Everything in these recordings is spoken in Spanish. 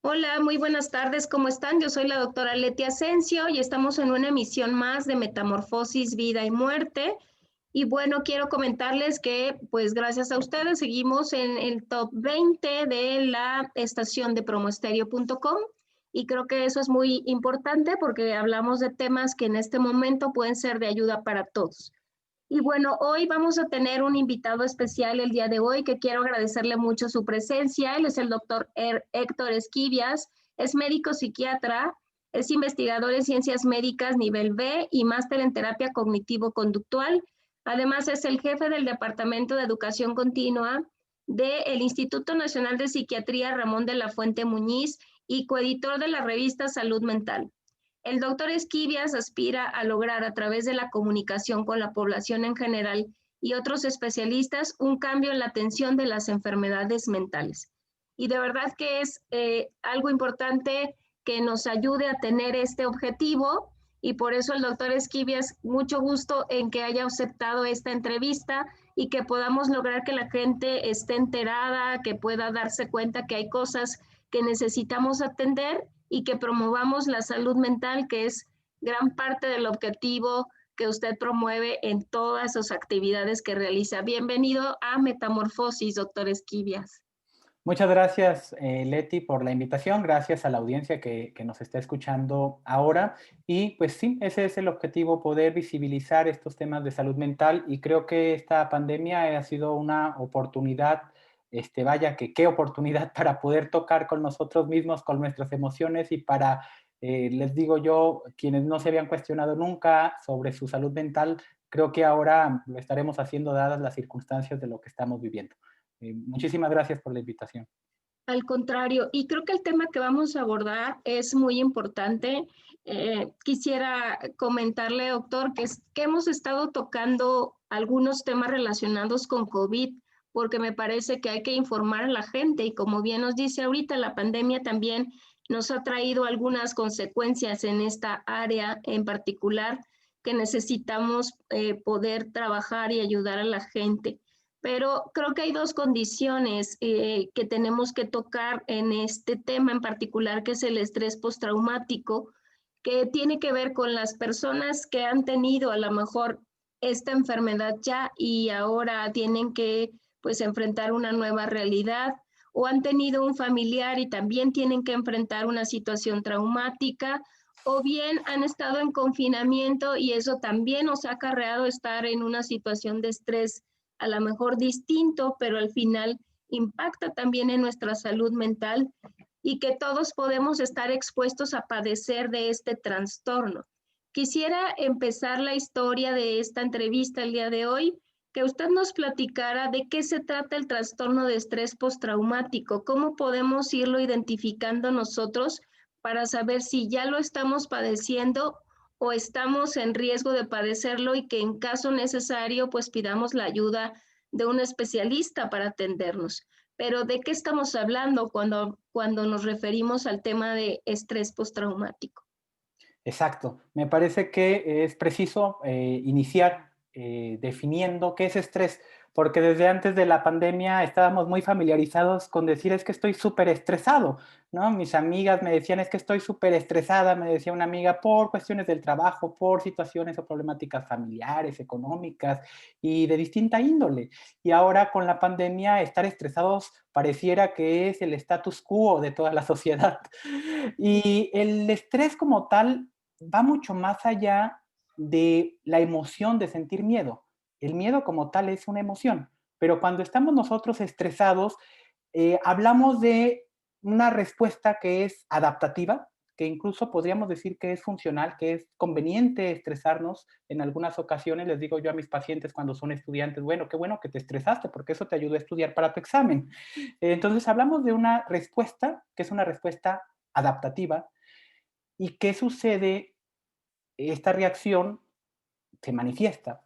Hola, muy buenas tardes, ¿cómo están? Yo soy la doctora Leti Asensio y estamos en una emisión más de Metamorfosis, Vida y Muerte. Y bueno, quiero comentarles que, pues gracias a ustedes, seguimos en el top 20 de la estación de promoestereo.com y creo que eso es muy importante porque hablamos de temas que en este momento pueden ser de ayuda para todos. Y bueno, hoy vamos a tener un invitado especial el día de hoy que quiero agradecerle mucho su presencia. Él es el doctor Héctor Esquivias, es médico psiquiatra, es investigador en ciencias médicas nivel B y máster en terapia cognitivo-conductual. Además, es el jefe del Departamento de Educación Continua del Instituto Nacional de Psiquiatría Ramón de la Fuente Muñiz y coeditor de la revista Salud Mental. El doctor Esquivias aspira a lograr a través de la comunicación con la población en general y otros especialistas un cambio en la atención de las enfermedades mentales. Y de verdad que es algo importante que nos ayude a tener este objetivo y por eso el doctor Esquivias, mucho gusto en que haya aceptado esta entrevista y que podamos lograr que la gente esté enterada, que pueda darse cuenta que hay cosas que necesitamos atender y que promovamos la salud mental, que es gran parte del objetivo que usted promueve en todas sus actividades que realiza. Bienvenido a Metamorfosis, doctor Esquivias. Muchas gracias, Leti, por la invitación. Gracias a la audiencia que nos está escuchando ahora. Y pues sí, ese es el objetivo, poder visibilizar estos temas de salud mental. Y creo que esta pandemia ha sido una oportunidad, vaya que qué oportunidad para poder tocar con nosotros mismos, con nuestras emociones y para, les digo yo, quienes no se habían cuestionado nunca sobre su salud mental, creo que ahora lo estaremos haciendo dadas las circunstancias de lo que estamos viviendo. Muchísimas gracias por la invitación. Al contrario, y creo que el tema que vamos a abordar es muy importante. Quisiera comentarle, doctor, que hemos estado tocando algunos temas relacionados con COVID, porque me parece que hay que informar a la gente y como bien nos dice ahorita, la pandemia también nos ha traído algunas consecuencias en esta área en particular que necesitamos poder trabajar y ayudar a la gente. Pero creo que hay dos condiciones que tenemos que tocar en este tema en particular, que es el estrés postraumático, que tiene que ver con las personas que han tenido a lo mejor esta enfermedad ya y ahora tienen que pues enfrentar una nueva realidad o han tenido un familiar y también tienen que enfrentar una situación traumática o bien han estado en confinamiento y eso también nos ha acarreado estar en una situación de estrés a lo mejor distinto, pero al final impacta también en nuestra salud mental y que todos podemos estar expuestos a padecer de este trastorno. Quisiera empezar la historia de esta entrevista el día de hoy, que usted nos platicara de qué se trata el trastorno de estrés postraumático, cómo podemos irlo identificando nosotros para saber si ya lo estamos padeciendo o estamos en riesgo de padecerlo y que en caso necesario pues pidamos la ayuda de un especialista para atendernos. Pero ¿de qué estamos hablando cuando nos referimos al tema de estrés postraumático? Exacto. Me parece que es preciso iniciar definiendo qué es estrés, porque desde antes de la pandemia estábamos muy familiarizados con decir es que estoy súper estresado, ¿no? Mis amigas me decían es que estoy súper estresada, me decía una amiga, por cuestiones del trabajo, por situaciones o problemáticas familiares, económicas y de distinta índole. Y ahora con la pandemia estar estresados pareciera que es el status quo de toda la sociedad. Y el estrés como tal va mucho más allá de la emoción de sentir miedo. El miedo como tal es una emoción, pero cuando estamos nosotros estresados, hablamos de una respuesta que es adaptativa, que incluso podríamos decir que es funcional, que es conveniente estresarnos en algunas ocasiones. Les digo yo a mis pacientes cuando son estudiantes, bueno, qué bueno que te estresaste porque eso te ayudó a estudiar para tu examen. Entonces hablamos de una respuesta que es una respuesta adaptativa. ¿Y qué sucede? Esta reacción se manifiesta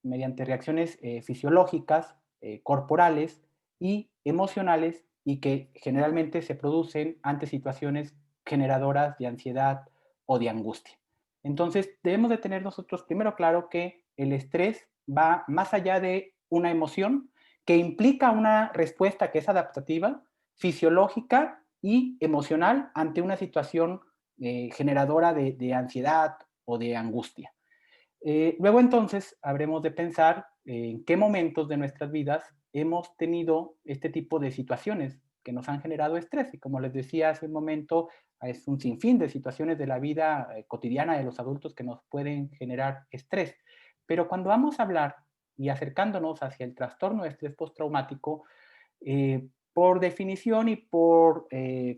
mediante reacciones fisiológicas, corporales y emocionales y que generalmente se producen ante situaciones generadoras de ansiedad o de angustia. Entonces, debemos de tener nosotros primero claro que el estrés va más allá de una emoción que implica una respuesta que es adaptativa, fisiológica y emocional ante una situación generadora de ansiedad o de angustia. Luego entonces habremos de pensar en qué momentos de nuestras vidas hemos tenido este tipo de situaciones que nos han generado estrés. Y como les decía hace un momento, es un sinfín de situaciones de la vida cotidiana de los adultos que nos pueden generar estrés. Pero cuando vamos a hablar y acercándonos hacia el trastorno de estrés postraumático, por definición y por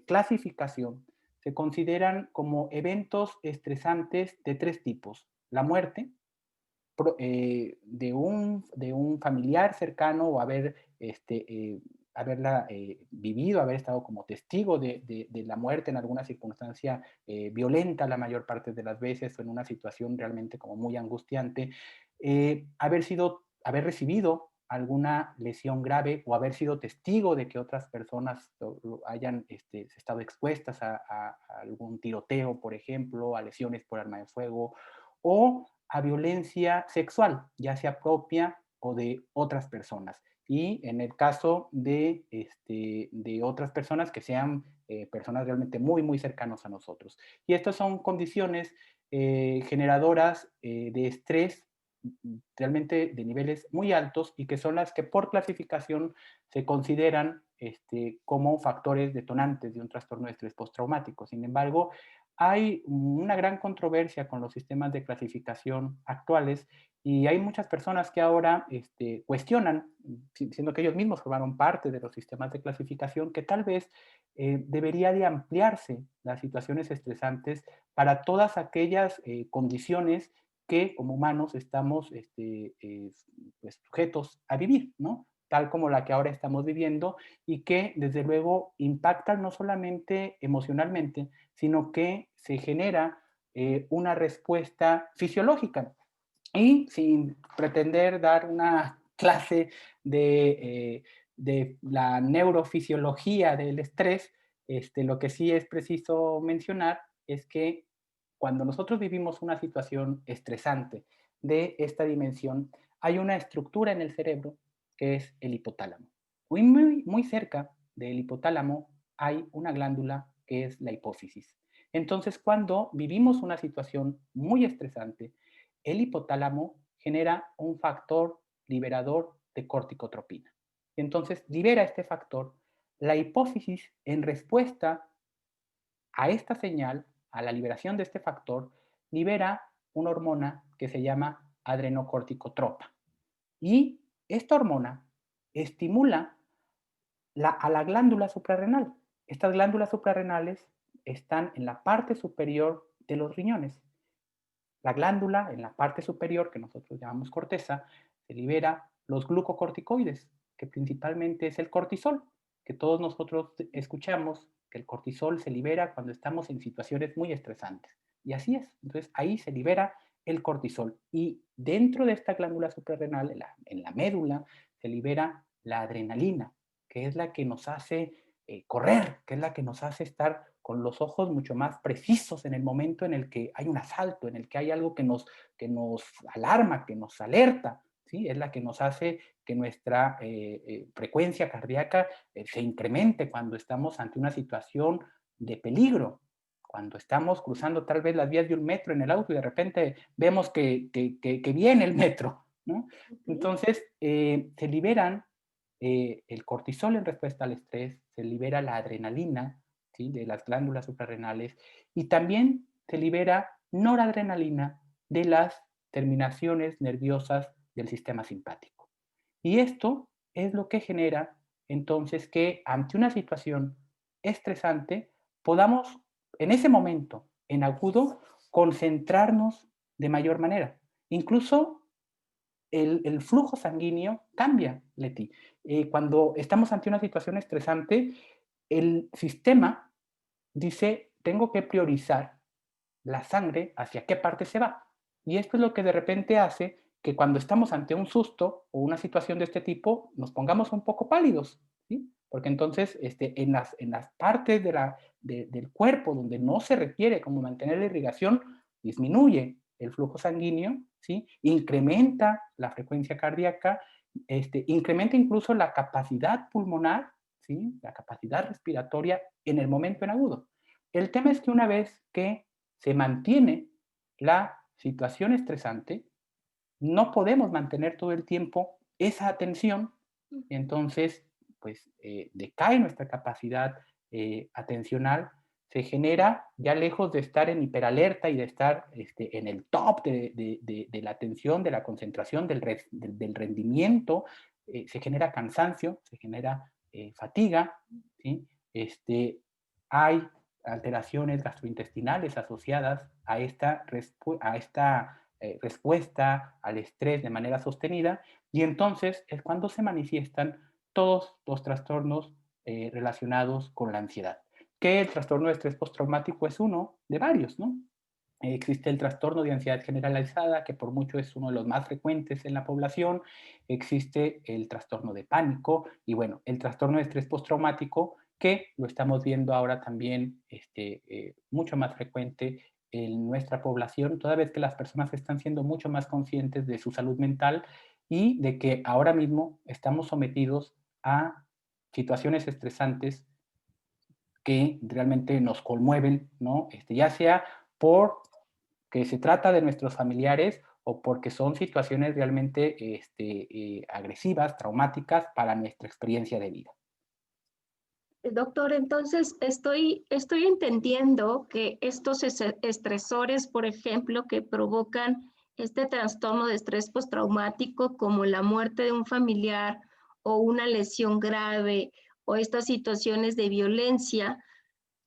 clasificación, se consideran como eventos estresantes de tres tipos. La muerte, de un familiar cercano o haberla vivido, haber estado como testigo de la muerte en alguna circunstancia violenta la mayor parte de las veces o en una situación realmente como muy angustiante, haber recibido alguna lesión grave o haber sido testigo de que otras personas hayan estado expuestas a algún tiroteo, por ejemplo, a lesiones por arma de fuego o a violencia sexual, ya sea propia o de otras personas. Y en el caso de otras personas que sean personas realmente muy, muy cercanos a nosotros. Y estas son condiciones generadoras de estrés realmente de niveles muy altos y que son las que por clasificación se consideran como factores detonantes de un trastorno de estrés postraumático. Sin embargo, hay una gran controversia con los sistemas de clasificación actuales y hay muchas personas que ahora cuestionan, siendo que ellos mismos formaron parte de los sistemas de clasificación, que tal vez debería de ampliarse las situaciones estresantes para todas aquellas condiciones que como humanos estamos pues, sujetos a vivir, ¿no? Tal como la que ahora estamos viviendo y que desde luego impactan no solamente emocionalmente, sino que se genera una respuesta fisiológica. Y sin pretender dar una clase de la neurofisiología del estrés, lo que sí es preciso mencionar es que cuando nosotros vivimos una situación estresante de esta dimensión, hay una estructura en el cerebro que es el hipotálamo. Muy cerca del hipotálamo hay una glándula que es la hipófisis. Entonces, cuando vivimos una situación muy estresante, el hipotálamo genera un factor liberador de corticotropina. Entonces, libera este factor. La hipófisis, en respuesta a esta señal, a la liberación de este factor, libera una hormona que se llama adrenocorticotropa. Y esta hormona estimula a la glándula suprarrenal. Estas glándulas suprarrenales están en la parte superior de los riñones. La glándula en la parte superior, que nosotros llamamos corteza, se libera los glucocorticoides, que principalmente es el cortisol, que todos nosotros escuchamos que el cortisol se libera cuando estamos en situaciones muy estresantes. Y así es. Entonces ahí se libera el cortisol. Y dentro de esta glándula suprarrenal, en la médula, se libera la adrenalina, que es la que nos hace correr, que es la que nos hace estar con los ojos mucho más precisos en el momento en el que hay un asalto, en el que hay algo que nos alarma, que nos alerta, ¿sí? Es la que nos hace que nuestra frecuencia cardíaca se incremente cuando estamos ante una situación de peligro, cuando estamos cruzando tal vez las vías de un metro en el auto y de repente vemos que viene el metro, ¿no? Entonces, se liberan el cortisol en respuesta al estrés, se libera la adrenalina, ¿sí? De las glándulas suprarrenales y también se libera noradrenalina de las terminaciones nerviosas del sistema simpático. Y esto es lo que genera entonces que ante una situación estresante podamos en ese momento, en agudo, concentrarnos de mayor manera. Incluso el flujo sanguíneo cambia, Leti. Cuando estamos ante una situación estresante, el sistema dice, tengo que priorizar la sangre hacia qué parte se va. Y esto es lo que de repente hace que cuando estamos ante un susto o una situación de este tipo, nos pongamos un poco pálidos, ¿sí? Porque entonces en las partes del cuerpo donde no se requiere como mantener la irrigación, disminuye el flujo sanguíneo, ¿sí? Incrementa la frecuencia cardíaca, incrementa incluso la capacidad pulmonar, ¿sí? La capacidad respiratoria en el momento en agudo. El tema es que una vez que se mantiene la situación estresante, no podemos mantener todo el tiempo esa atención, y entonces pues decae nuestra capacidad atencional, se genera, ya lejos de estar en hiperalerta y de estar en el top de la atención, de la concentración, del rendimiento, se genera cansancio, se genera fatiga, ¿sí? Hay alteraciones gastrointestinales asociadas a esta respuesta al estrés de manera sostenida, y entonces es cuando se manifiestan todos los trastornos relacionados con la ansiedad. Que el trastorno de estrés postraumático es uno de varios, ¿no? Existe el trastorno de ansiedad generalizada, que por mucho es uno de los más frecuentes en la población. Existe el trastorno de pánico y bueno, el trastorno de estrés postraumático, que lo estamos viendo ahora también mucho más frecuente en nuestra población, toda vez que las personas están siendo mucho más conscientes de su salud mental y de que ahora mismo estamos sometidos a situaciones estresantes que realmente nos conmueven, ¿no? Ya sea por que se trata de nuestros familiares o porque son situaciones realmente agresivas, traumáticas para nuestra experiencia de vida. Doctor, entonces estoy entendiendo que estos estresores, por ejemplo, que provocan este trastorno de estrés postraumático, como la muerte de un familiar o una lesión grave o estas situaciones de violencia,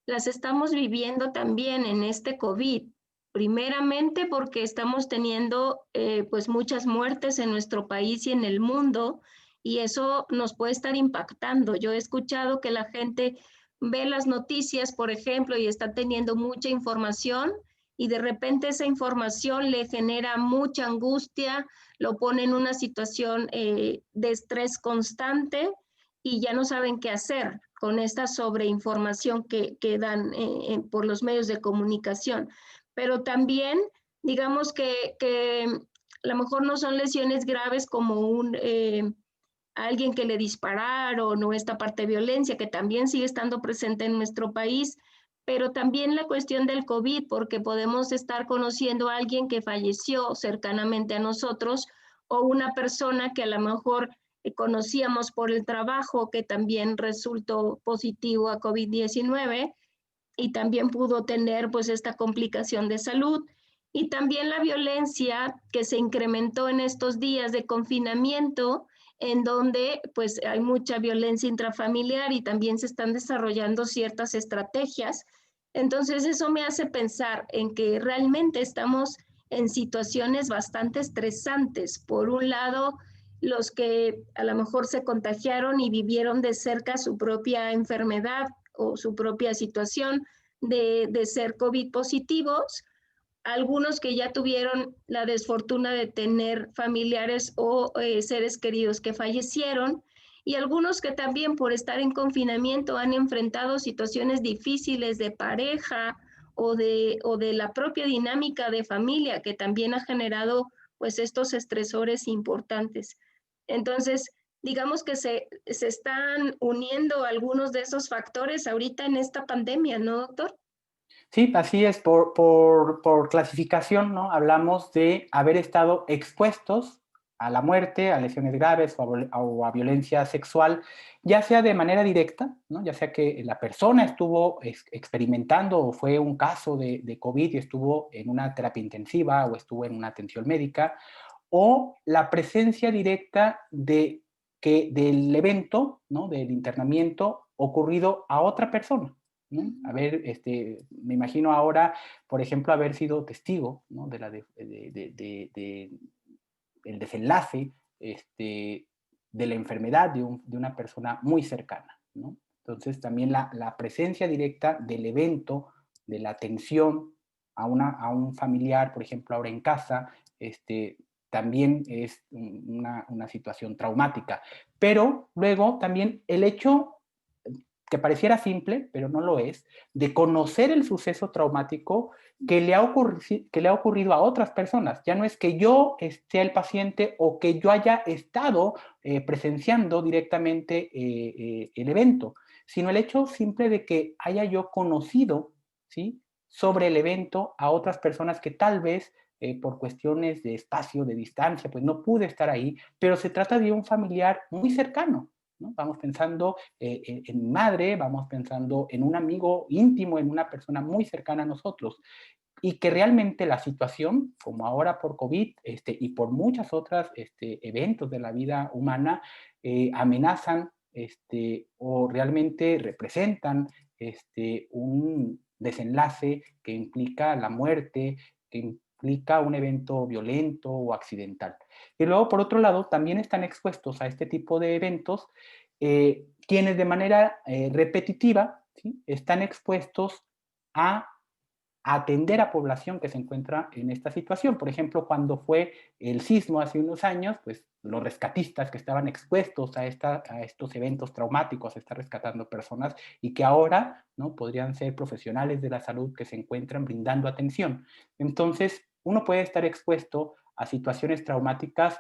las estamos viviendo también en este COVID. Primeramente porque estamos teniendo pues muchas muertes en nuestro país y en el mundo, y eso nos puede estar impactando. Yo he escuchado que la gente ve las noticias, por ejemplo, y está teniendo mucha información, y de repente esa información le genera mucha angustia, lo pone en una situación de estrés constante y ya no saben qué hacer con esta sobreinformación que dan por los medios de comunicación. Pero también, digamos que a lo mejor no son lesiones graves como alguien que le dispararon o esta parte de violencia que también sigue estando presente en nuestro país, pero también la cuestión del COVID, porque podemos estar conociendo a alguien que falleció cercanamente a nosotros o una persona que a lo mejor conocíamos por el trabajo que también resultó positivo a COVID-19 y también pudo tener pues esta complicación de salud. Y también la violencia que se incrementó en estos días de confinamiento, en donde pues hay mucha violencia intrafamiliar y también se están desarrollando ciertas estrategias. Entonces eso me hace pensar en que realmente estamos en situaciones bastante estresantes. Por un lado, los que a lo mejor se contagiaron y vivieron de cerca su propia enfermedad o su propia situación de ser COVID positivos, algunos que ya tuvieron la desfortuna de tener familiares o seres queridos que fallecieron, y algunos que también por estar en confinamiento han enfrentado situaciones difíciles de pareja o de la propia dinámica de familia que también ha generado pues estos estresores importantes. Entonces, digamos que se están uniendo algunos de esos factores ahorita en esta pandemia, ¿no, doctor? Sí, así es, por clasificación, ¿no? Hablamos de haber estado expuestos a la muerte, a lesiones graves o a violencia sexual, ya sea de manera directa, ¿no? Ya sea que la persona estuvo experimentando o fue un caso de COVID y estuvo en una terapia intensiva o estuvo en una atención médica, o la presencia directa del evento, ¿no? Del internamiento ocurrido a otra persona, ¿no? A ver, me imagino ahora, por ejemplo, haber sido testigo, ¿no? del desenlace de la enfermedad de una persona muy cercana, ¿no? Entonces, también la presencia directa del evento, de la atención a un familiar, por ejemplo, ahora en casa, también es una situación traumática. Pero luego también el hecho que pareciera simple, pero no lo es, de conocer el suceso traumático que le ha ocurrido a otras personas. Ya no es que yo sea el paciente o que yo haya estado presenciando directamente el evento, sino el hecho simple de que haya yo conocido, ¿sí?, sobre el evento a otras personas que tal vez por cuestiones de espacio, de distancia, pues no pude estar ahí, pero se trata de un familiar muy cercano, ¿no? Vamos pensando en mi madre, vamos pensando en un amigo íntimo, en una persona muy cercana a nosotros, y que realmente la situación, como ahora por COVID y por muchas otras eventos de la vida humana, amenazan o realmente representan un desenlace que implica la muerte, que implica un evento violento o accidental. Y luego, por otro lado, también están expuestos a este tipo de eventos quienes de manera repetitiva, ¿sí?, están expuestos a atender a población que se encuentra en esta situación. Por ejemplo, cuando fue el sismo hace unos años, pues los rescatistas que estaban expuestos a estos eventos traumáticos, están rescatando personas y que ahora, ¿no?, podrían ser profesionales de la salud que se encuentran brindando atención. Entonces, uno puede estar expuesto a situaciones traumáticas,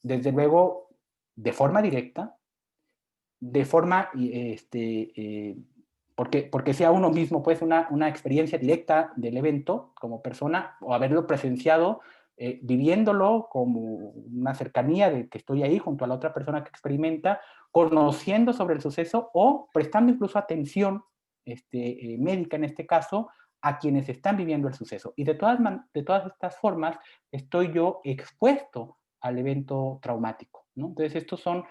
desde luego, de forma directa, de forma, porque sea uno mismo, pues, una experiencia directa del evento como persona, o haberlo presenciado, viviéndolo como una cercanía de que estoy ahí junto a la otra persona que experimenta, conociendo sobre el suceso o prestando incluso atención médica en este caso, a quienes están viviendo el suceso. Y de todas estas formas estoy yo expuesto al evento traumático, ¿no? Entonces estos son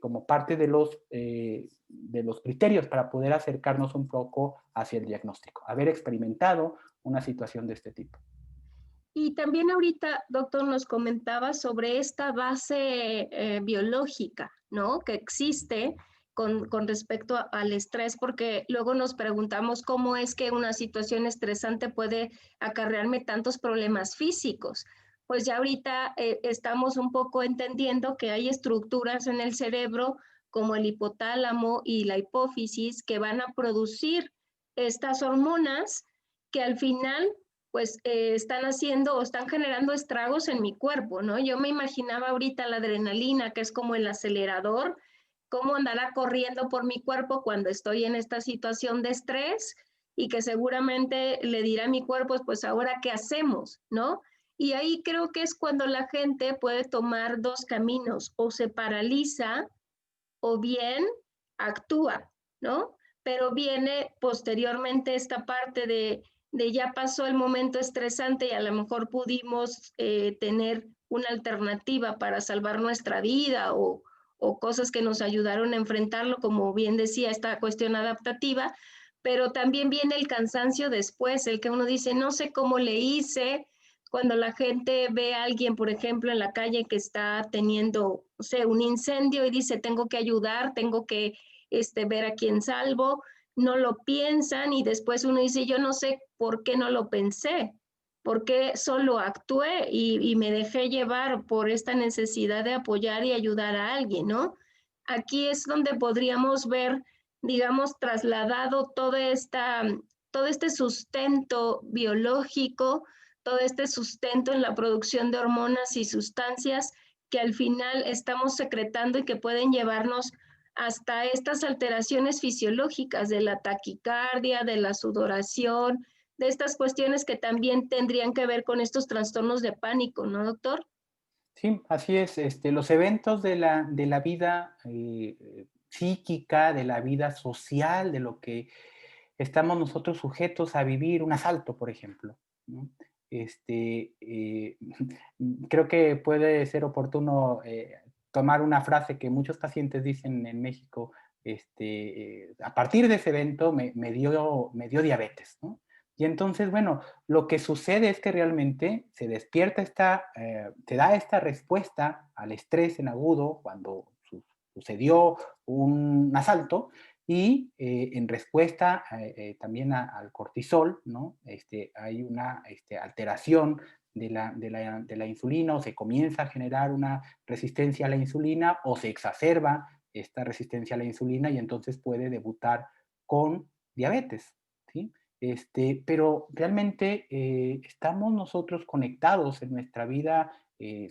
como parte de los criterios para poder acercarnos un poco hacia el diagnóstico, haber experimentado una situación de este tipo. Y también ahorita, doctor, nos comentaba sobre esta base biológica, ¿no?, que existe con respecto al estrés, porque luego nos preguntamos cómo es que una situación estresante puede acarrearme tantos problemas físicos. Pues ya ahorita estamos un poco entendiendo que hay estructuras en el cerebro como el hipotálamo y la hipófisis que van a producir estas hormonas que al final pues están haciendo o están generando estragos en mi cuerpo, ¿no? Yo me imaginaba ahorita la adrenalina, que es como el acelerador, cómo andará corriendo por mi cuerpo cuando estoy en esta situación de estrés y que seguramente le dirá a mi cuerpo, pues ahora qué hacemos, ¿no? Y ahí creo que es cuando la gente puede tomar dos caminos, o se paraliza o bien actúa, ¿no? Pero viene posteriormente esta parte de ya pasó el momento estresante y a lo mejor pudimos tener una alternativa para salvar nuestra vida o cosas que nos ayudaron a enfrentarlo, como bien decía, esta cuestión adaptativa, pero también viene el cansancio después, el que uno dice, no sé cómo le hice, cuando la gente ve a alguien, por ejemplo, en la calle que está teniendo, no sé, un incendio y dice, tengo que ayudar, tengo que ver a quién salvo, no lo piensan y después uno dice, yo no sé por qué no lo pensé, por qué solo actué y me dejé llevar por esta necesidad de apoyar y ayudar a alguien, ¿no? Aquí es donde podríamos ver, digamos, trasladado todo este sustento biológico, todo este sustento en la producción de hormonas y sustancias que al final estamos secretando y que pueden llevarnos hasta estas alteraciones fisiológicas de la taquicardia, de la sudoración, de estas cuestiones que también tendrían que ver con estos trastornos de pánico, ¿no, doctor? Sí, así es. Los eventos de la vida psíquica, de la vida social, de lo que estamos nosotros sujetos a vivir, un asalto, por ejemplo, ¿no? Este, eh, Creo que puede ser oportuno tomar una frase que muchos pacientes dicen en México, a partir de ese evento me dio diabetes, ¿no? Y entonces, bueno, lo que sucede es que realmente se despierta se da esta respuesta al estrés en agudo cuando sucedió un asalto y en respuesta también al cortisol, ¿no? Hay una alteración de la insulina o se comienza a generar una resistencia a la insulina o se exacerba esta resistencia a la insulina y entonces puede debutar con diabetes, ¿sí? Pero realmente estamos nosotros conectados en nuestra vida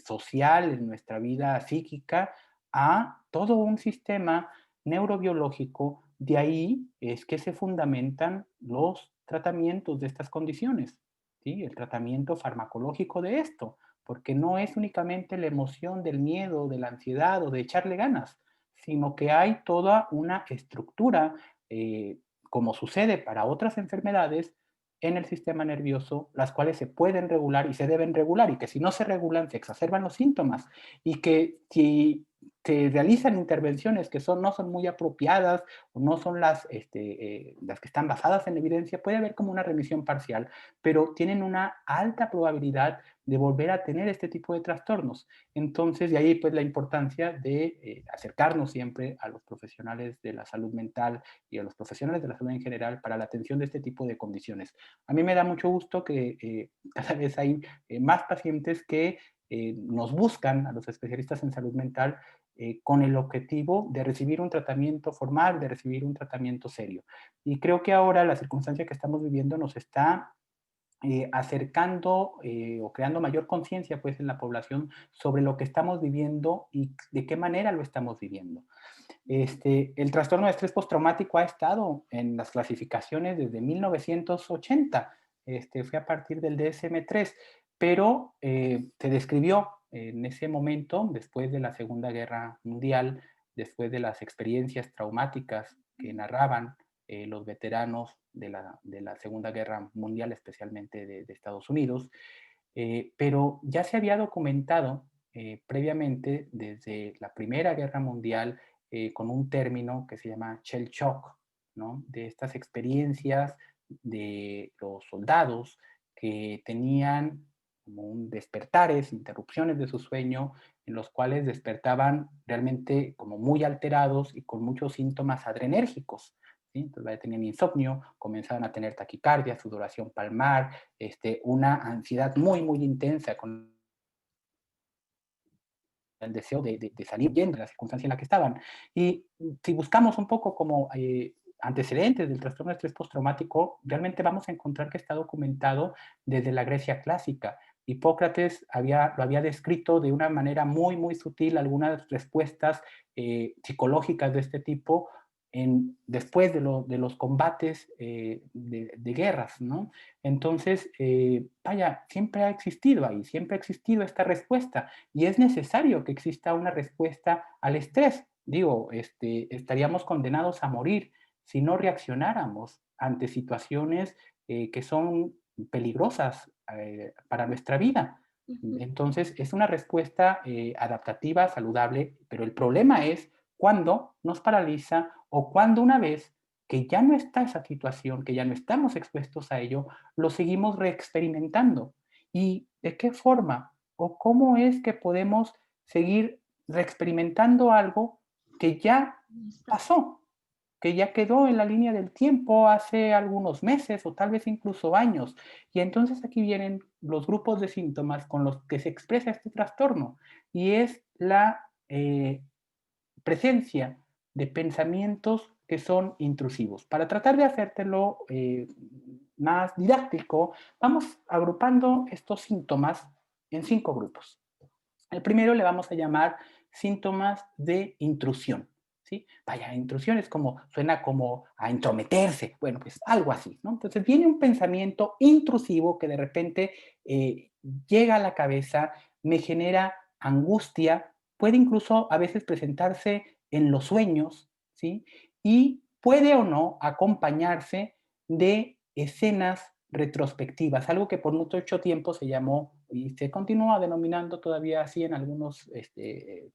social, en nuestra vida psíquica, a todo un sistema neurobiológico. De ahí es que se fundamentan los tratamientos de estas condiciones, ¿sí? El tratamiento farmacológico de esto, porque no es únicamente la emoción del miedo, de la ansiedad o de echarle ganas, sino que hay toda una estructura, como sucede para otras enfermedades, en el sistema nervioso, las cuales se pueden regular y se deben regular, y que si no se regulan se exacerban los síntomas, y que si se realizan intervenciones que no son muy apropiadas o no son las que están basadas en evidencia, puede haber como una remisión parcial, pero tienen una alta probabilidad de volver a tener este tipo de trastornos. Entonces, de ahí pues la importancia de acercarnos siempre a los profesionales de la salud mental y a los profesionales de la salud en general para la atención de este tipo de condiciones. A mí me da mucho gusto que cada vez hay más pacientes que nos buscan a los especialistas en salud mental con el objetivo de recibir un tratamiento formal, de recibir un tratamiento serio. Y creo que ahora la circunstancia que estamos viviendo nos está acercando o creando mayor conciencia pues, en la población sobre lo que estamos viviendo y de qué manera lo estamos viviendo. El trastorno de estrés postraumático ha estado en las clasificaciones desde 1980, fue a partir del DSM-3, pero se describió en ese momento, después de la Segunda Guerra Mundial, después de las experiencias traumáticas que narraban los veteranos de la Segunda Guerra Mundial, especialmente de Estados Unidos, pero ya se había documentado previamente desde la Primera Guerra Mundial con un término que se llama shell shock, ¿no? De estas experiencias de los soldados que tenían como un despertares, interrupciones de su sueño, en los cuales despertaban realmente como muy alterados y con muchos síntomas adrenérgicos. ¿Sí? Entonces tenían insomnio, comenzaban a tener taquicardia, sudoración palmar, una ansiedad muy, muy intensa con el deseo de salir bien de la circunstancia en la que estaban. Y si buscamos un poco como antecedentes del trastorno de estrés postraumático, realmente vamos a encontrar que está documentado desde la Grecia clásica. Hipócrates lo había descrito de una manera muy, muy sutil, algunas respuestas psicológicas de este tipo después de los combates de guerras, ¿no? Entonces, vaya, siempre ha existido ahí, siempre ha existido esta respuesta y es necesario que exista una respuesta al estrés. Digo, estaríamos condenados a morir si no reaccionáramos ante situaciones que son peligrosas para nuestra vida. Entonces, es una respuesta adaptativa, saludable, pero el problema es cuando nos paraliza o cuando una vez que ya no está esa situación, que ya no estamos expuestos a ello, lo seguimos reexperimentando. ¿Y de qué forma o cómo es que podemos seguir reexperimentando algo que ya pasó, que ya quedó en la línea del tiempo hace algunos meses o tal vez incluso años? Y entonces aquí vienen los grupos de síntomas con los que se expresa este trastorno y es la presencia de pensamientos que son intrusivos. Para tratar de hacértelo más didáctico, vamos agrupando estos síntomas en 5 grupos. El primero le vamos a llamar síntomas de intrusión. ¿Sí? Vaya, intrusión es como, suena como a intrometerse, bueno, pues algo así, ¿no? Entonces viene un pensamiento intrusivo que de repente llega a la cabeza, me genera angustia, puede incluso a veces presentarse en los sueños, ¿sí? Y puede o no acompañarse de escenas retrospectivas, algo que por mucho tiempo se llamó y se continúa denominando todavía así en algunos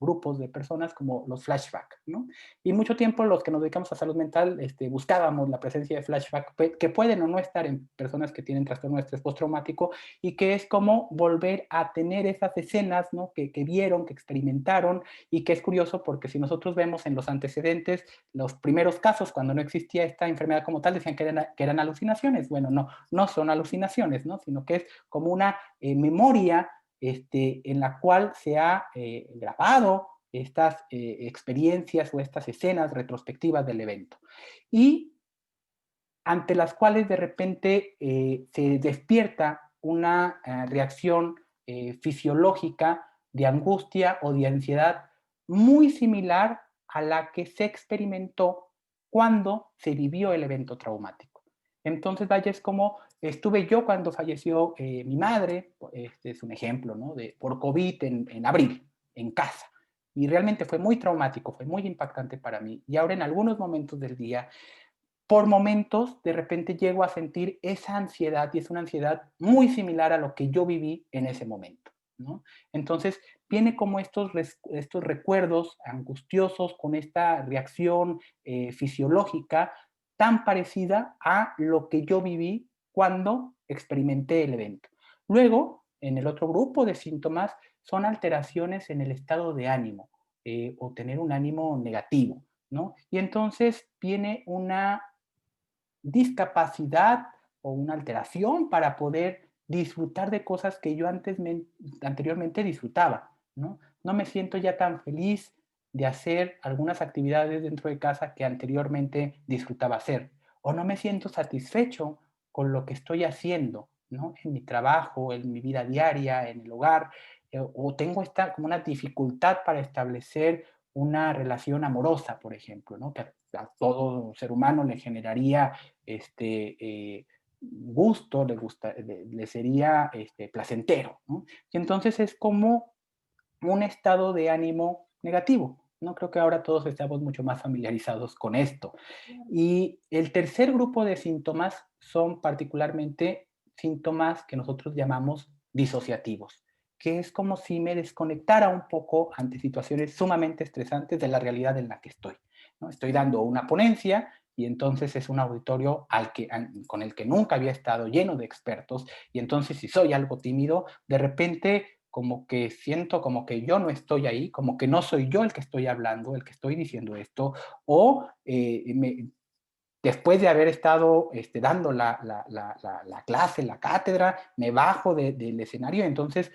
grupos de personas como los flashbacks, ¿no? Y mucho tiempo los que nos dedicamos a salud mental buscábamos la presencia de flashback que pueden o no estar en personas que tienen trastorno de estrés postraumático y que es como volver a tener esas escenas, ¿no? que vieron, que experimentaron y que es curioso porque si nosotros vemos en los antecedentes los primeros casos cuando no existía esta enfermedad como tal decían que eran alucinaciones. Bueno, no son alucinaciones, ¿no? Sino que es como una memoria en la cual se ha grabado estas experiencias o estas escenas retrospectivas del evento. Y ante las cuales de repente se despierta una reacción fisiológica de angustia o de ansiedad muy similar a la que se experimentó cuando se vivió el evento traumático. Entonces, vaya, es como estuve yo cuando falleció mi madre, este es un ejemplo, ¿no? Por COVID en abril, en casa. Y realmente fue muy traumático, fue muy impactante para mí. Y ahora en algunos momentos del día por momentos, de repente llego a sentir esa ansiedad y es una ansiedad muy similar a lo que yo viví en ese momento, ¿no? Entonces, viene como estos recuerdos angustiosos con esta reacción fisiológica tan parecida a lo que yo viví cuando experimenté el evento. Luego, en el otro grupo de síntomas, son alteraciones en el estado de ánimo o tener un ánimo negativo, ¿no? Y entonces viene una discapacidad o una alteración para poder disfrutar de cosas que yo anteriormente disfrutaba, ¿no? No me siento ya tan feliz de hacer algunas actividades dentro de casa que anteriormente disfrutaba hacer, o no me siento satisfecho con lo que estoy haciendo, ¿no? En mi trabajo, en mi vida diaria, en el hogar, o tengo esta como una dificultad para establecer una relación amorosa, por ejemplo, ¿no? Que a todo ser humano le generaría gusto, le sería placentero, ¿no? Y entonces es como un estado de ánimo negativo, ¿no? Creo que ahora todos estamos mucho más familiarizados con esto. Y el tercer grupo de síntomas son particularmente síntomas que nosotros llamamos disociativos, que es como si me desconectara un poco ante situaciones sumamente estresantes de la realidad en la que estoy, ¿no? Estoy dando una ponencia y entonces es un auditorio con el que nunca había estado, lleno de expertos, y entonces si soy algo tímido, de repente como que siento como que yo no estoy ahí, como que no soy yo el que estoy hablando, el que estoy diciendo esto, o después de haber estado dando la clase, la cátedra, me bajo del escenario, entonces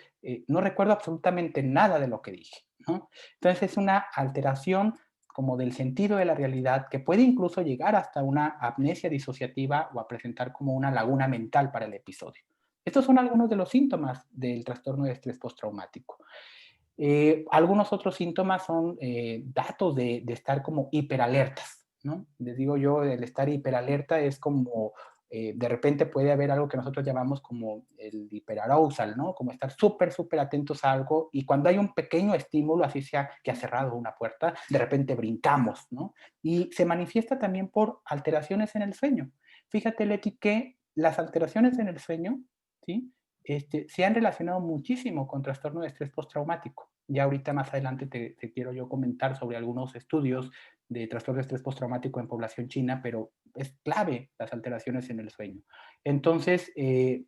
no recuerdo absolutamente nada de lo que dije, ¿no? Entonces es una alteración como del sentido de la realidad que puede incluso llegar hasta una amnesia disociativa o a presentar como una laguna mental para el episodio. Estos son algunos de los síntomas del trastorno de estrés postraumático. Algunos otros síntomas son datos de estar como hiperalertas, ¿no? Les digo yo, el estar hiperalerta es como, de repente puede haber algo que nosotros llamamos como el hiperarousal, ¿no? Como estar súper, súper atentos a algo y cuando hay un pequeño estímulo, así sea que ha cerrado una puerta, de repente brincamos, ¿no? Y se manifiesta también por alteraciones en el sueño. Fíjate, Leti, que las alteraciones en el sueño, ¿sí? Se han relacionado muchísimo con trastorno de estrés postraumático. Ya ahorita más adelante te quiero yo comentar sobre algunos estudios de trastorno de estrés postraumático en población china, pero es clave las alteraciones en el sueño. Entonces,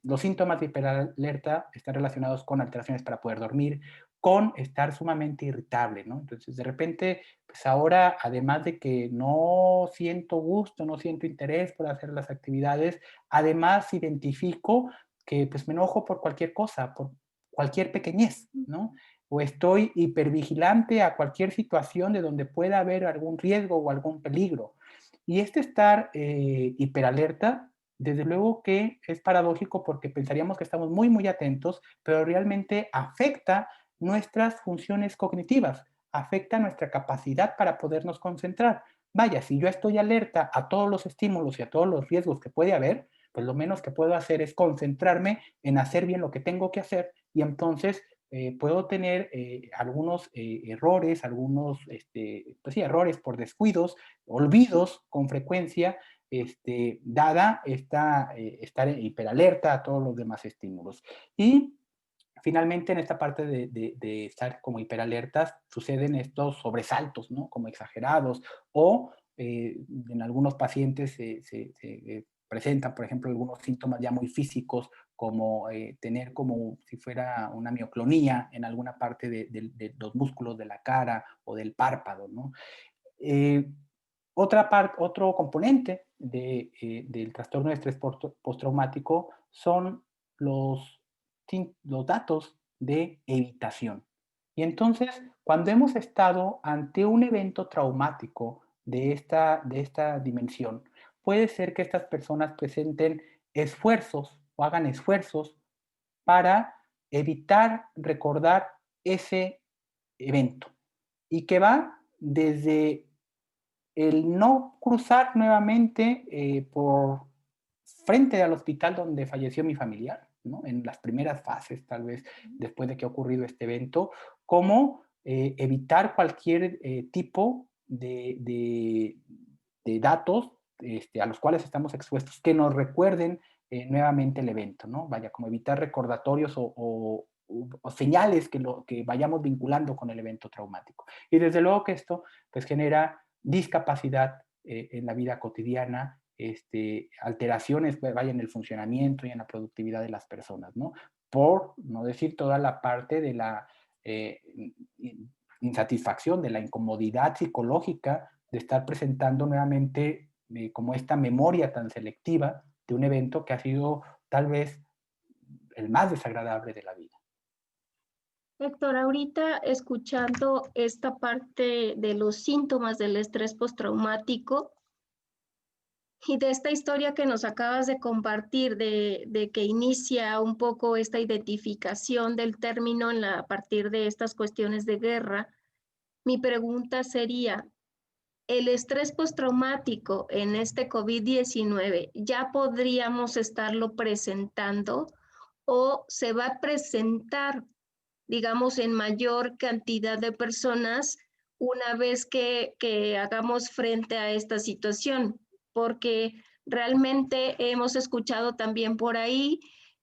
los síntomas de hiperalerta están relacionados con alteraciones para poder dormir, con estar sumamente irritable, ¿no? Entonces, de repente, pues ahora, además de que no siento gusto, no siento interés por hacer las actividades, además identifico que pues me enojo por cualquier cosa, por cualquier pequeñez, ¿no? O estoy hipervigilante a cualquier situación de donde pueda haber algún riesgo o algún peligro. Y este estar hiperalerta, desde luego que es paradójico porque pensaríamos que estamos muy, muy atentos, pero realmente afecta nuestras funciones cognitivas, afecta nuestra capacidad para podernos concentrar. Vaya, si yo estoy alerta a todos los estímulos y a todos los riesgos que puede haber, pues lo menos que puedo hacer es concentrarme en hacer bien lo que tengo que hacer y entonces puedo tener algunos errores, algunos, pues sí, errores por descuidos, olvidos con frecuencia, dada estar hiperalerta a todos los demás estímulos. Y finalmente, en esta parte de estar como hiperalertas, suceden estos sobresaltos, ¿no? Como exagerados, o en algunos pacientes se presentan, por ejemplo, algunos síntomas ya muy físicos, como tener como si fuera una mioclonía en alguna parte de los músculos de la cara o del párpado, ¿no? Eh, otro componente del trastorno de estrés postraumático son los, los datos de evitación. Y entonces, cuando hemos estado ante un evento traumático de esta dimensión, puede ser que estas personas presenten esfuerzos o hagan esfuerzos para evitar recordar ese evento y que va desde el no cruzar nuevamente por frente al hospital donde falleció mi familiar, ¿no? En las primeras fases, tal vez después de que ha ocurrido este evento, como evitar cualquier tipo de datos a los cuales estamos expuestos que nos recuerden nuevamente el evento, ¿no? Vaya, como evitar recordatorios o señales que vayamos vinculando con el evento traumático. Y desde luego que esto pues genera discapacidad en la vida cotidiana, alteraciones vaya en el funcionamiento y en la productividad de las personas, ¿no? Por no decir toda la parte de la eh, insatisfacción, de la incomodidad psicológica de estar presentando nuevamente como esta memoria tan selectiva de un evento que ha sido tal vez el más desagradable de la vida. Héctor, ahorita escuchando esta parte de los síntomas del estrés postraumático y de esta historia que nos acabas de compartir, de que inicia un poco esta identificación del término a partir de estas cuestiones de guerra, mi pregunta sería, ¿el estrés postraumático en este COVID-19 ya podríamos estarlo presentando o se va a presentar, digamos, en mayor cantidad de personas una vez que hagamos frente a esta situación? Porque realmente hemos escuchado también por ahí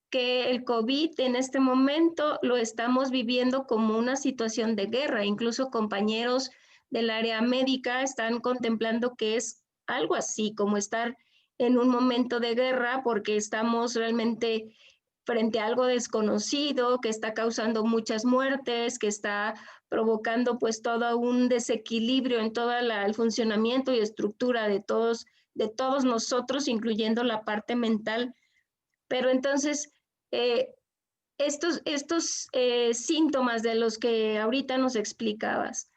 que el COVID en este momento lo estamos viviendo como una situación de guerra. Incluso compañeros del área médica están contemplando que es algo así como estar en un momento de guerra porque estamos realmente frente a algo desconocido que está causando muchas muertes, que está provocando pues todo un desequilibrio en todo el funcionamiento y estructura de todos nosotros, incluyendo la parte mental. Pero entonces, eh, estos síntomas de los que ahorita nos explicabas,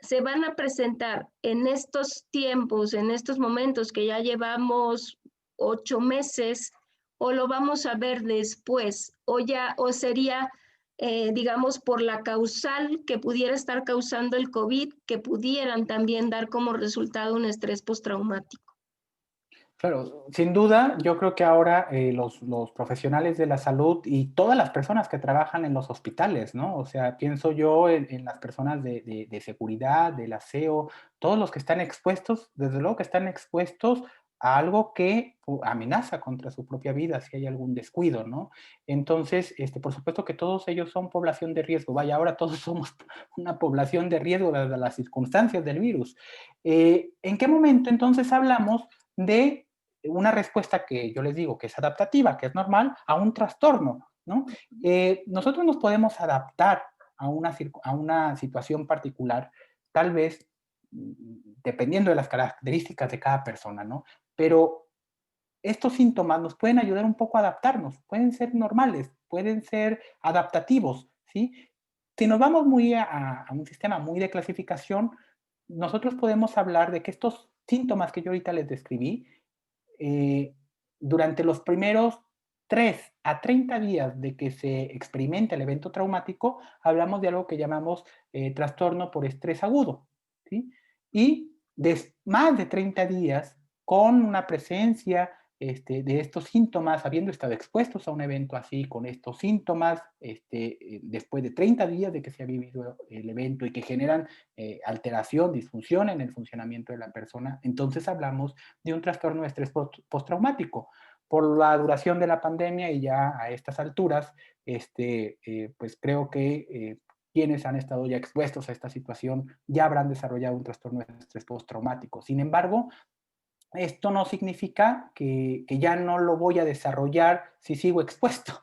se van a presentar en estos tiempos, en estos momentos que ya llevamos 8 meses, o lo vamos a ver después, o sería, digamos, por la causal que pudiera estar causando el COVID, que pudieran también dar como resultado un estrés postraumático. Claro, sin duda, yo creo que ahora los profesionales de la salud y todas las personas que trabajan en los hospitales, ¿no? O sea, pienso yo en las personas de seguridad, del aseo, todos los que están expuestos, desde luego que están expuestos a algo que amenaza contra su propia vida si hay algún descuido, ¿no? Entonces, por supuesto que todos ellos son población de riesgo. Vaya, ahora todos somos una población de riesgo dadas las circunstancias del virus. ¿En qué momento entonces hablamos de una respuesta que yo les digo que es adaptativa, que es normal, a un trastorno, ¿no? Nosotros nos podemos adaptar a una situación particular, tal vez dependiendo de las características de cada persona, ¿no? Pero estos síntomas nos pueden ayudar un poco a adaptarnos, pueden ser normales, pueden ser adaptativos, ¿sí? Si nos vamos muy a un sistema muy de clasificación, nosotros podemos hablar de que estos síntomas que yo ahorita les describí, eh, durante los primeros 3 a 30 días de que se experimenta el evento traumático, hablamos de algo que llamamos trastorno por estrés agudo, ¿sí? Y más de 30 días con una presencia de estos síntomas, habiendo estado expuestos a un evento así, con estos síntomas, después de 30 días de que se ha vivido el evento y que generan alteración, disfunción en el funcionamiento de la persona, entonces hablamos de un trastorno de estrés postraumático. Por la duración de la pandemia y ya a estas alturas, pues creo que quienes han estado ya expuestos a esta situación ya habrán desarrollado un trastorno de estrés postraumático. Sin embargo, esto no significa que ya no lo voy a desarrollar si sigo expuesto,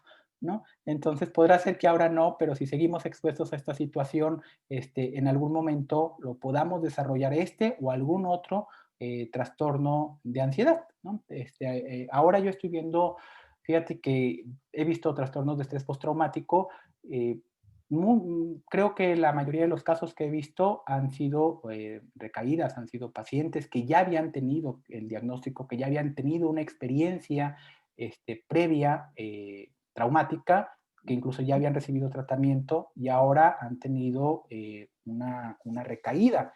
¿no? Entonces podrá ser que ahora no, pero si seguimos expuestos a esta situación, en algún momento lo podamos desarrollar o algún otro trastorno de ansiedad, ¿no? Ahora yo estoy viendo, fíjate que he visto trastornos de estrés postraumático, creo que la mayoría de los casos que he visto han sido recaídas, han sido pacientes que ya habían tenido el diagnóstico, que ya habían tenido una experiencia previa traumática, que incluso ya habían recibido tratamiento y ahora han tenido una recaída.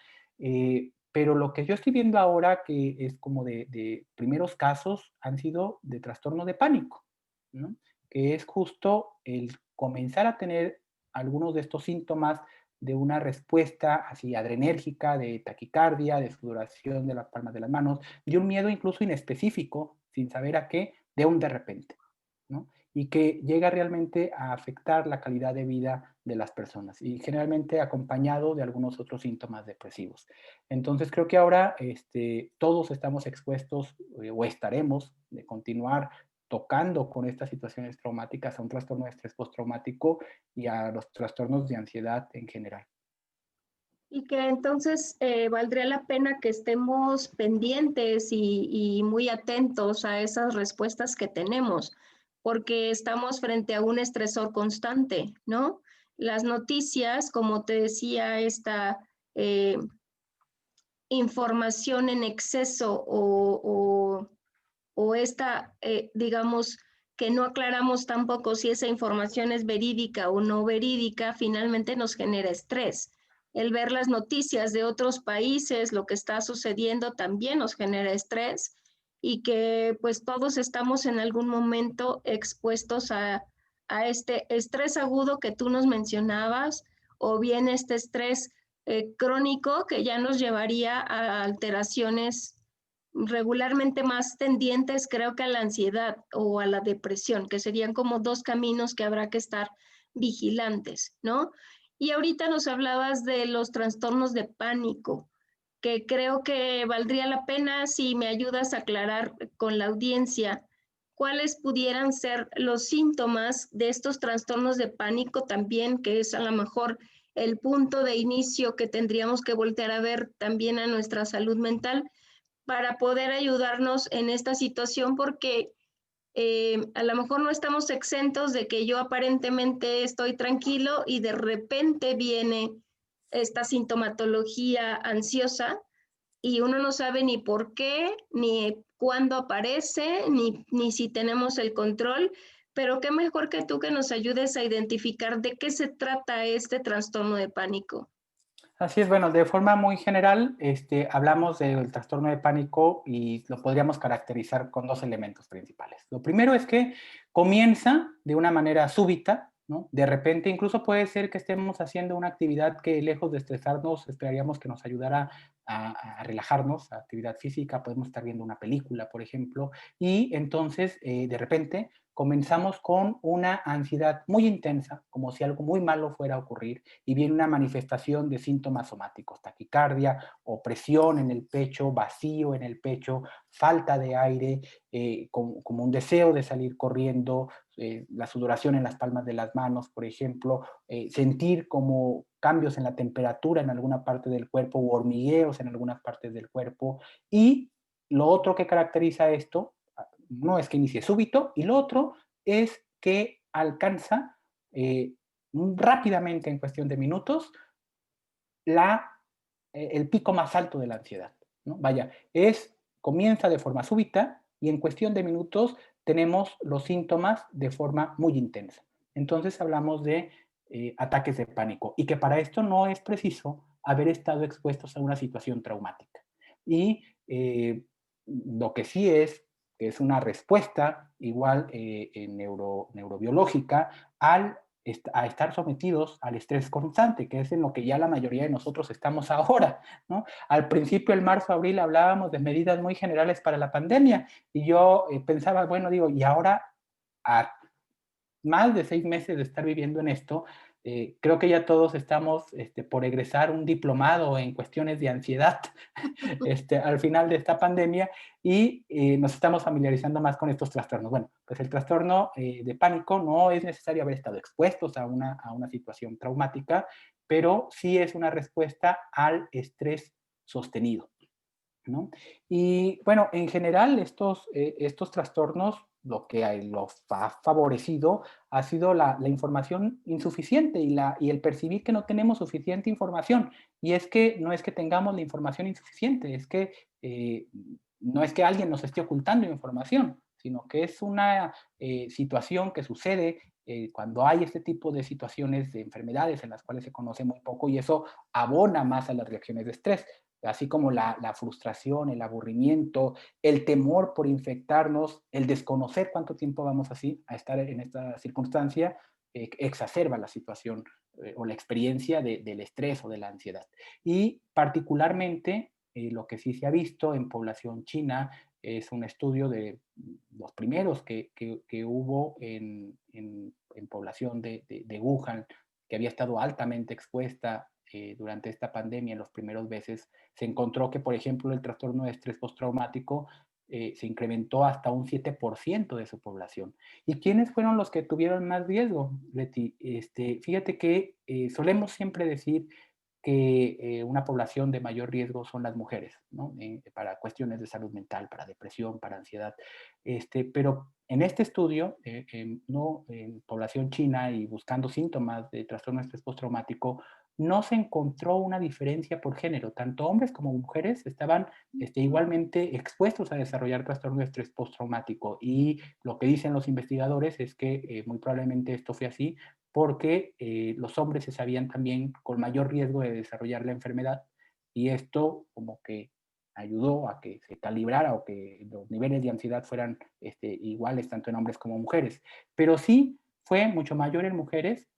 Pero lo que yo estoy viendo ahora, que es como de primeros casos, han sido de trastorno de pánico, ¿no? Que es justo el comenzar a tener algunos de estos síntomas de una respuesta así adrenérgica, de taquicardia, de sudoración de las palmas de las manos, de un miedo incluso inespecífico, sin saber a qué, de un de repente, ¿no? Y que llega realmente a afectar la calidad de vida de las personas y generalmente acompañado de algunos otros síntomas depresivos. Entonces creo que ahora todos estamos expuestos o estaremos de continuar tocando con estas situaciones traumáticas a un trastorno de estrés postraumático y a los trastornos de ansiedad en general. Y que entonces valdría la pena que estemos pendientes y muy atentos a esas respuestas que tenemos, porque estamos frente a un estresor constante, ¿no? Las noticias, como te decía, esta eh, información en exceso o esta, digamos, que no aclaramos tampoco si esa información es verídica o no verídica, finalmente nos genera estrés. El ver las noticias de otros países, lo que está sucediendo, también nos genera estrés y que pues todos estamos en algún momento expuestos a este estrés agudo que tú nos mencionabas o bien este estrés crónico que ya nos llevaría a alteraciones regularmente más tendientes, creo que a la ansiedad o a la depresión, que serían como dos caminos que habrá que estar vigilantes, ¿no? Y ahorita nos hablabas de los trastornos de pánico, que creo que valdría la pena si me ayudas a aclarar con la audiencia cuáles pudieran ser los síntomas de estos trastornos de pánico también, que es a lo mejor el punto de inicio que tendríamos que voltear a ver también a nuestra salud mental para poder ayudarnos en esta situación porque a lo mejor no estamos exentos de que yo aparentemente estoy tranquilo y de repente viene esta sintomatología ansiosa y uno no sabe ni por qué, ni cuándo aparece, ni si tenemos el control, pero qué mejor que tú que nos ayudes a identificar de qué se trata este trastorno de pánico. Así es, bueno, de forma muy general, hablamos del trastorno de pánico y lo podríamos caracterizar con dos elementos principales. Lo primero es que comienza de una manera súbita, ¿no? De repente, incluso puede ser que estemos haciendo una actividad que lejos de estresarnos, esperaríamos que nos ayudara a relajarnos, a actividad física, podemos estar viendo una película, por ejemplo, y entonces, de repente, comenzamos con una ansiedad muy intensa, como si algo muy malo fuera a ocurrir, y viene una manifestación de síntomas somáticos, taquicardia, opresión en el pecho, vacío en el pecho, falta de aire, como un deseo de salir corriendo, la sudoración en las palmas de las manos, por ejemplo, sentir como cambios en la temperatura en alguna parte del cuerpo o hormigueos en algunas partes del cuerpo. Y lo otro que caracteriza esto, no es que inicie súbito, y lo otro es que alcanza rápidamente, en cuestión de minutos, la, el pico más alto de la ansiedad, ¿no? Vaya, comienza de forma súbita y en cuestión de minutos tenemos los síntomas de forma muy intensa. Entonces hablamos de ataques de pánico y que para esto no es preciso haber estado expuestos a una situación traumática. Y lo que sí es una respuesta igual neurobiológica a estar sometidos al estrés constante, que es en lo que ya la mayoría de nosotros estamos ahora, ¿no? Al principio, el marzo, abril, hablábamos de medidas muy generales para la pandemia y yo pensaba, bueno, digo, y ahora a más de 6 meses de estar viviendo en esto, creo que ya todos estamos por egresar un diplomado en cuestiones de ansiedad al final de esta pandemia y nos estamos familiarizando más con estos trastornos. Bueno, pues el trastorno de pánico no es necesario haber estado expuestos a una situación traumática, pero sí es una respuesta al estrés sostenido, ¿no? Y bueno, en general estos trastornos lo que lo ha favorecido ha sido la información insuficiente y el percibir que no tenemos suficiente información. Y es que no es que tengamos la información insuficiente, es que no es que alguien nos esté ocultando información, sino que es una situación que sucede cuando hay este tipo de situaciones de enfermedades en las cuales se conoce muy poco y eso abona más a las reacciones de estrés, así como la frustración, el aburrimiento, el temor por infectarnos, el desconocer cuánto tiempo vamos así a estar en esta circunstancia, exacerba la situación o la experiencia del estrés o de la ansiedad. Y particularmente lo que sí se ha visto en población china es un estudio de los primeros que hubo en población de Wuhan, que había estado altamente expuesta durante esta pandemia en los primeros meses. Se encontró que, por ejemplo, el trastorno de estrés postraumático se incrementó hasta un 7% de su población. ¿Y quiénes fueron los que tuvieron más riesgo, Leti? Fíjate que solemos siempre decir que una población de mayor riesgo son las mujeres, ¿no? Para cuestiones de salud mental, para depresión, para ansiedad. Pero en este estudio, no, en población china y buscando síntomas de trastorno de estrés postraumático, no se encontró una diferencia por género. Tanto hombres como mujeres estaban igualmente expuestos a desarrollar trastorno de estrés postraumático. Y lo que dicen los investigadores es que muy probablemente esto fue así porque los hombres se sabían también con mayor riesgo de desarrollar la enfermedad y esto como que ayudó a que se calibrara o que los niveles de ansiedad fueran iguales tanto en hombres como mujeres. Pero sí fue mucho mayor en mujeres,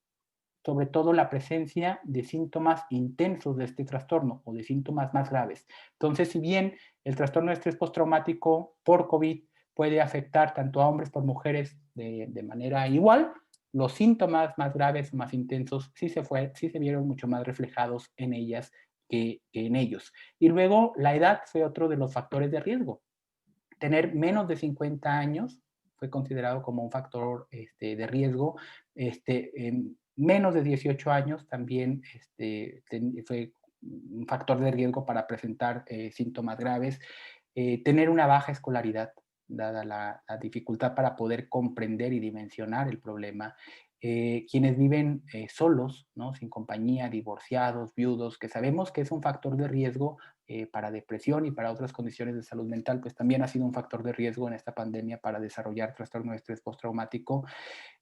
sobre todo la presencia de síntomas intensos de este trastorno o de síntomas más graves. Entonces, si bien el trastorno de estrés postraumático por COVID puede afectar tanto a hombres como a mujeres de manera igual, los síntomas más graves o más intensos sí se vieron mucho más reflejados en ellas que en ellos. Y luego la edad fue otro de los factores de riesgo. Tener menos de 50 años fue considerado como un factor de riesgo. Menos de 18 años también fue un factor de riesgo para presentar síntomas graves. Tener una baja escolaridad, dada la dificultad para poder comprender y dimensionar el problema. Quienes viven solos, ¿no? Sin compañía, divorciados, viudos, que sabemos que es un factor de riesgo para depresión y para otras condiciones de salud mental, pues también ha sido un factor de riesgo en esta pandemia para desarrollar trastorno de estrés postraumático.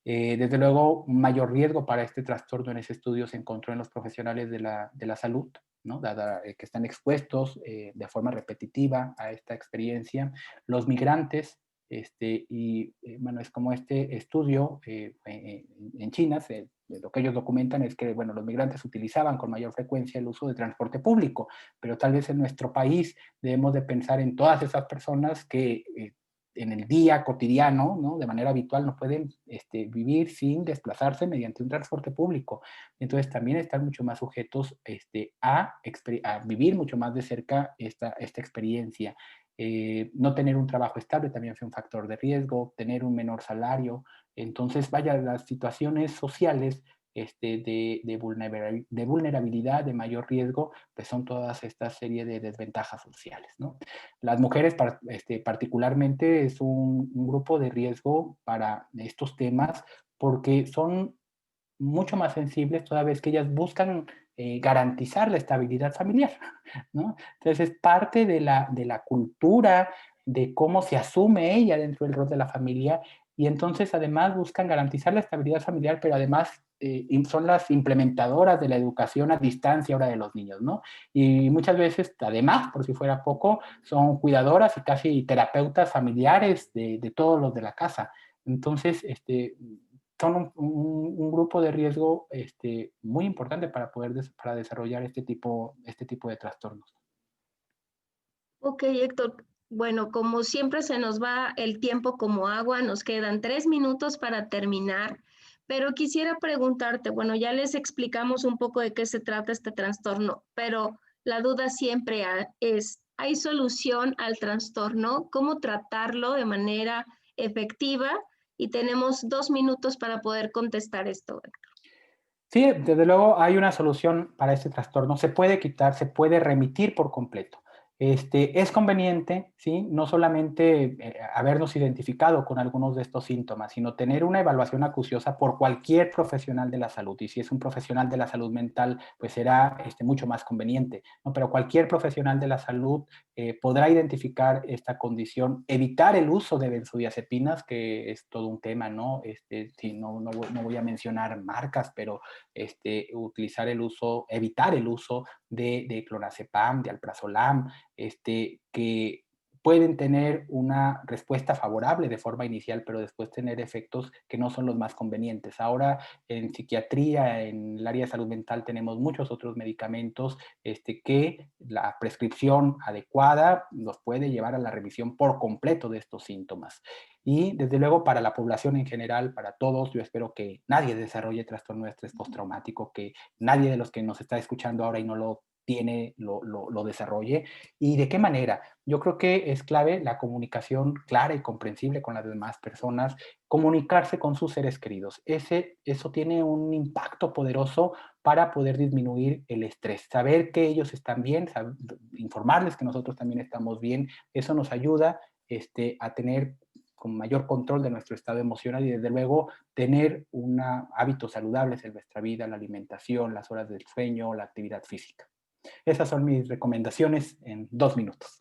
Desde luego, un mayor riesgo para este trastorno en ese estudio se encontró en los profesionales de la salud, ¿no? Dada que están expuestos de forma repetitiva a esta experiencia. Los migrantes, bueno, es como este estudio en China, lo que ellos documentan es que, bueno, los migrantes utilizaban con mayor frecuencia el uso de transporte público, pero tal vez en nuestro país debemos de pensar en todas esas personas que en el día cotidiano, ¿no? De manera habitual, no pueden vivir sin desplazarse mediante un transporte público. Entonces también están mucho más sujetos a vivir mucho más de cerca esta experiencia. No tener un trabajo estable también fue un factor de riesgo, tener un menor salario. Entonces, vaya, las situaciones sociales de vulnerabilidad, de mayor riesgo, pues son todas esta serie de desventajas sociales, ¿no? Las mujeres particularmente es un grupo de riesgo para estos temas porque son mucho más sensibles toda vez que ellas buscan garantizar la estabilidad familiar, ¿no? Entonces es parte de la cultura, de cómo se asume ella dentro del rol de la familia y entonces además buscan garantizar la estabilidad familiar, pero además son las implementadoras de la educación a distancia ahora de los niños, ¿no? Y muchas veces, además, por si fuera poco, son cuidadoras y casi terapeutas familiares de todos los de la casa. Entonces, son un grupo de riesgo muy importante para para desarrollar este tipo de trastornos. Ok, Héctor. Bueno, como siempre se nos va el tiempo como agua, nos quedan 3 minutos para terminar, pero quisiera preguntarte, bueno, ya les explicamos un poco de qué se trata este trastorno, pero la duda siempre es, ¿hay solución al trastorno? ¿Cómo tratarlo de manera efectiva? Y tenemos 2 minutos para poder contestar esto. Sí, desde luego hay una solución para este trastorno. Se puede quitar, se puede remitir por completo. Es conveniente, ¿sí? No solamente habernos identificado con algunos de estos síntomas, sino tener una evaluación acuciosa por cualquier profesional de la salud. Y si es un profesional de la salud mental, pues será mucho más conveniente, ¿no? Pero cualquier profesional de la salud podrá identificar esta condición, evitar el uso de benzodiazepinas, que es todo un tema, ¿no? Sí, no voy a mencionar marcas, pero utilizar el uso, evitar el uso de clonazepam, de alprazolam, que pueden tener una respuesta favorable de forma inicial, pero después tener efectos que no son los más convenientes. Ahora en psiquiatría, en el área de salud mental, tenemos muchos otros medicamentos que la prescripción adecuada nos puede llevar a la remisión por completo de estos síntomas. Y desde luego para la población en general, para todos, yo espero que nadie desarrolle trastorno de estrés postraumático, que nadie de los que nos está escuchando ahora y no lo tiene, lo desarrolle. ¿Y de qué manera? Yo creo que es clave la comunicación clara y comprensible con las demás personas, comunicarse con sus seres queridos. Eso tiene un impacto poderoso para poder disminuir el estrés. Saber que ellos están bien, informarles que nosotros también estamos bien, eso nos ayuda a tener con mayor control de nuestro estado emocional y desde luego tener hábitos saludables en nuestra vida, la alimentación, las horas del sueño, la actividad física. Esas son mis recomendaciones en 2 minutos.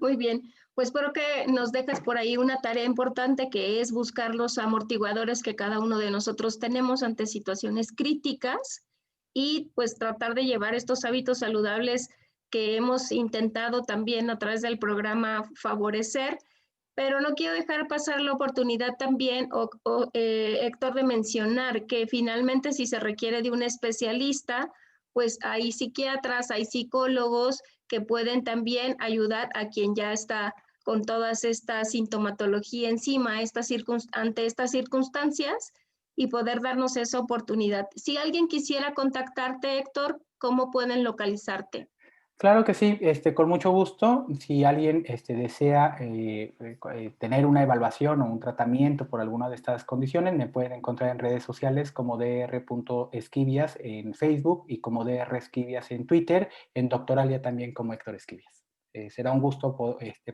Muy bien, pues espero que nos dejas por ahí una tarea importante que es buscar los amortiguadores que cada uno de nosotros tenemos ante situaciones críticas y pues tratar de llevar estos hábitos saludables que hemos intentado también a través del programa favorecer, pero no quiero dejar pasar la oportunidad también, Héctor, de mencionar que finalmente si se requiere de un especialista, pues hay psiquiatras, hay psicólogos que pueden también ayudar a quien ya está con toda esta sintomatología encima ante estas circunstancias y poder darnos esa oportunidad. Si alguien quisiera contactarte, Héctor, ¿cómo pueden localizarte? Claro que sí, con mucho gusto. Si alguien desea tener una evaluación o un tratamiento por alguna de estas condiciones, me pueden encontrar en redes sociales como dr.esquivias en Facebook y como dr.esquivias en Twitter, en Doctoralia también como Héctor Esquivias. Será un gusto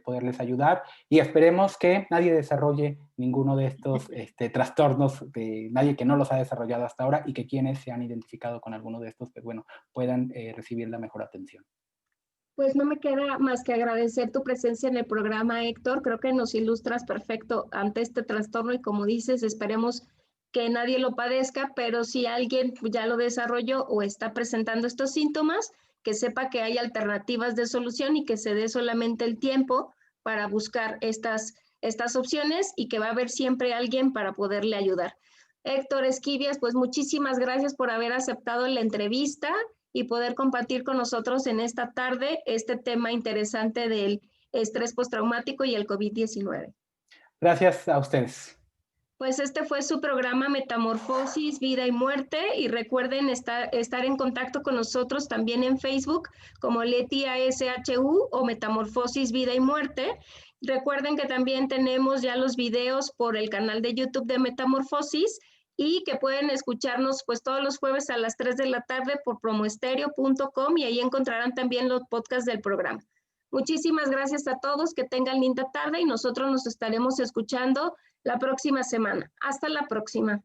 poderles ayudar y esperemos que nadie desarrolle ninguno de estos trastornos, nadie que no los ha desarrollado hasta ahora y que quienes se han identificado con alguno de estos, pues bueno, puedan recibir la mejor atención. Pues no me queda más que agradecer tu presencia en el programa, Héctor. Creo que nos ilustras perfecto ante este trastorno y como dices, esperemos que nadie lo padezca, pero si alguien ya lo desarrolló o está presentando estos síntomas, que sepa que hay alternativas de solución y que se dé solamente el tiempo para buscar estas opciones y que va a haber siempre alguien para poderle ayudar. Héctor Esquivias, pues muchísimas gracias por haber aceptado la entrevista y poder compartir con nosotros en esta tarde este tema interesante del estrés postraumático y el COVID-19. Gracias a ustedes. Pues este fue su programa Metamorfosis, Vida y Muerte y recuerden estar en contacto con nosotros también en Facebook como Letia SHU o Metamorfosis, Vida y Muerte. Recuerden que también tenemos ya los videos por el canal de YouTube de Metamorfosis y que pueden escucharnos pues todos los jueves a las 3 de la tarde por promoestereo.com y ahí encontrarán también los podcasts del programa. Muchísimas gracias a todos, que tengan linda tarde y nosotros nos estaremos escuchando la próxima semana. Hasta la próxima.